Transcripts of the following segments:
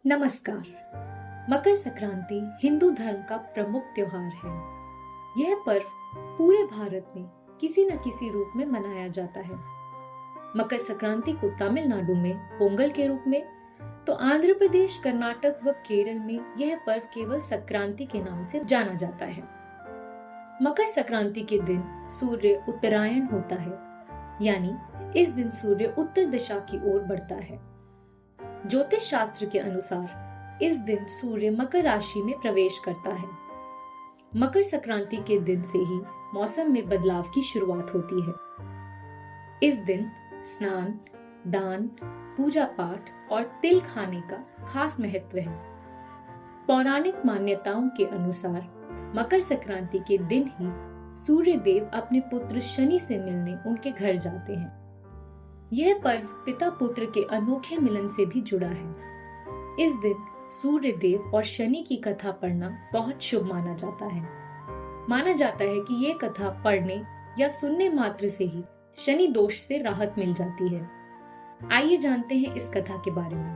नमस्कार। मकर संक्रांति हिंदू धर्म का प्रमुख त्योहार है। यह पर्व पूरे भारत में किसी न किसी रूप में मनाया जाता है। मकर संक्रांति को तमिलनाडु में पोंगल के रूप में, तो आंध्र प्रदेश, कर्नाटक व केरल में यह पर्व केवल संक्रांति के नाम से जाना जाता है। मकर संक्रांति के दिन सूर्य उत्तरायण होता है, यानी इस दिन सूर्य उत्तर दिशा की ओर बढ़ता है। ज्योतिष शास्त्र के अनुसार इस दिन सूर्य मकर राशि में प्रवेश करता है। मकर संक्रांति के दिन से ही मौसम में बदलाव की शुरुआत होती है। इस दिन स्नान, दान, पूजा पाठ और तिल खाने का खास महत्व है। पौराणिक मान्यताओं के अनुसार मकर संक्रांति के दिन ही सूर्य देव अपने पुत्र शनि से मिलने उनके घर जाते हैं। यह पर्व पिता पुत्र के अनोखे मिलन से भी जुड़ा है। इस दिन सूर्य देव और शनि की कथा पढ़ना बहुत शुभ माना जाता है। माना जाता है कि ये कथा पढ़ने या सुनने मात्र से ही शनि दोष से राहत मिल जाती है। आइए जानते हैं इस कथा के बारे में।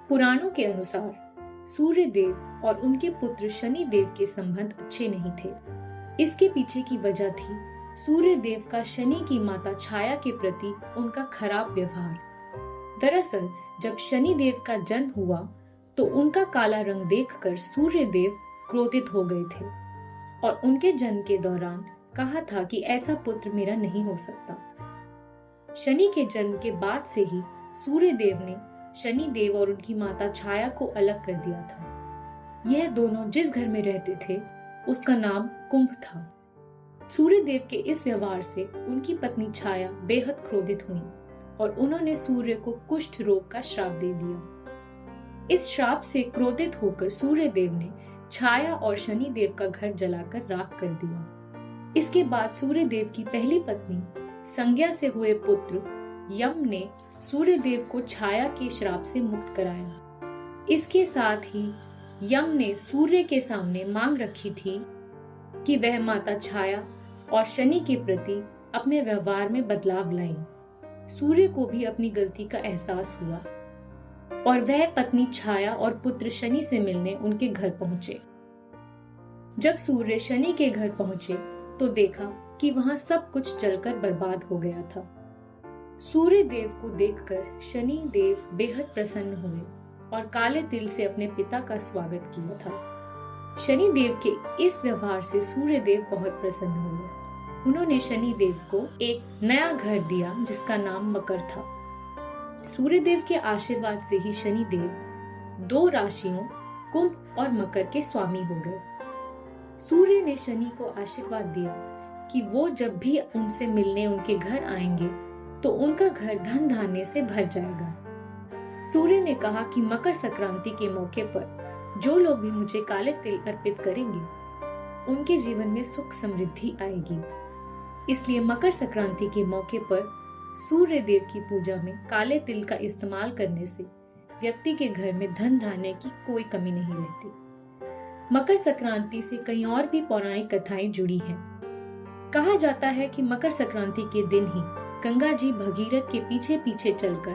पुराणों के अनुसार सूर्य देव और उनके पुत्र शनि देव के संबंध अच्छे नहीं थे। इसके पीछे की वजह थी सूर्य देव का शनि की माता छाया के प्रति उनका खराब व्यवहार। दरअसल जब शनि देव का जन्म हुआ तो उनका काला रंग देखकर सूर्य देव क्रोधित हो गए थे और उनके जन्म के दौरान कहा था कि ऐसा पुत्र मेरा नहीं हो सकता। शनि के जन्म के बाद से ही सूर्य देव ने शनि देव और उनकी माता छाया को अलग कर दिया था। यह दोनों जिस घर में रहते थे उसका नाम कुंभ था। सूर्य देव के इस व्यवहार से उनकी पत्नी छाया बेहद क्रोधित हुई और उन्होंने सूर्य को कुष्ठ रोग का श्राप दे दिया। इस श्राप से क्रोधित होकर सूर्य देव ने छाया और शनि देव का घर जलाकर राख कर दिया। इसके बाद सूर्य देव की पहली पत्नी संज्ञा से हुए पुत्र यम ने सूर्य देव को छाया के श्राप से मुक्त कराया। इसके साथ ही यम ने सूर्य के सामने मांग रखी थी कि वह माता छाया और शनि के प्रति अपने व्यवहार में बदलाव लाएं। सूर्य को भी अपनी गलती का एहसास हुआ और वह पत्नी छाया और पुत्र शनि से मिलने उनके घर पहुंचे। जब सूर्य शनि के घर पहुंचे तो देखा कि वहां सब कुछ जलकर बर्बाद हो गया था। सूर्य देव को देखकर शनि देव बेहद प्रसन्न हुए और काले तिल से अपने पिता का स्वागत किया था। शनि देव के इस व्यवहार से सूर्य देव बहुत प्रसन्न हुए। उन्होंने शनि देव को एक नया घर दिया जिसका नाम मकर था। सूर्य देव के आशीर्वाद से ही शनि देव दो राशियों कुंभ और मकर के स्वामी हो गए। सूर्य ने शनि को आशीर्वाद दिया कि वो जब भी उनसे मिलने उनके घर आएंगे तो उनका घर धन धान्य से भर जाएगा। सूर्य ने कहा कि मकर संक्रांति के मौके पर जो लोग भी मुझे काले तिल अर्पित करेंगे उनके जीवन में सुख समृद्धि आएगी। इसलिए मकर संक्रांति के मौके पर सूर्य देव की पूजा में काले तिल का इस्तेमाल करने से व्यक्ति के घर में धन धान्य की कोई कमी नहीं रहती। मकर संक्रांति से कई और भी पौराणिक कथाएं जुड़ी हैं। कहा जाता है कि मकर संक्रांति के दिन ही गंगा जी भगीरथ के पीछे पीछे चलकर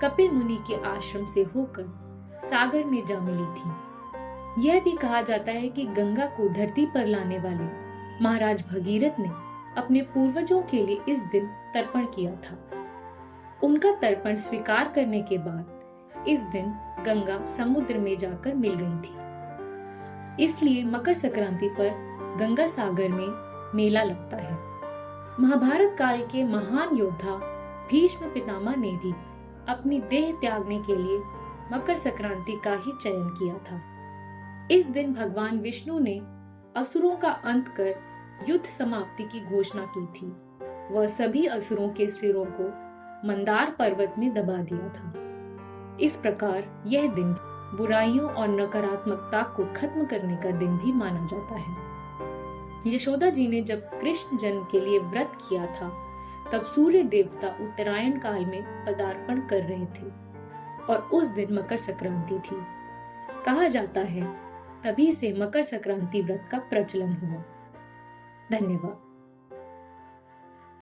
कपिल मुनि के आश्रम से होकर सागर में जा मिली थी। यह भी कहा जाता है कि गंगा को धरती पर लाने वाले महाराज भगीरथ ने अपने पूर्वजों के लिए इस दिन तर्पण किया था। उनका तर्पण स्वीकार करने के बाद इस दिन गंगा समुद्र में जाकर मिल गई थी। इसलिए मकर संक्रांति पर गंगा सागर में मेला लगता है। महाभारत काल के महान योद्धा भीष्म पितामह ने भी अपनी देह त्यागने के लिए मकर संक्रांति का ही चयन किया था। इस दिन भगवान विष्णु ने असुरों का अंत कर युद्ध समाप्ति की घोषणा की थी। वह सभी असुरों के सिरों को मंदार पर्वत में दबा दिया था। इस प्रकार यह दिन बुराइयों और नकारात्मकता को खत्म करने का दिन भी माना जाता है। यशोदा जी ने जब कृष्ण जन्म के लिए व्रत किया था तब सूर्य देवता उत्तरायण काल में पदार्पण कर रहे थे और उस दिन मकर संक्रांति थी। कहा जाता है तभी से मकर संक्रांति व्रत का प्रचलन हुआ। धन्यवाद।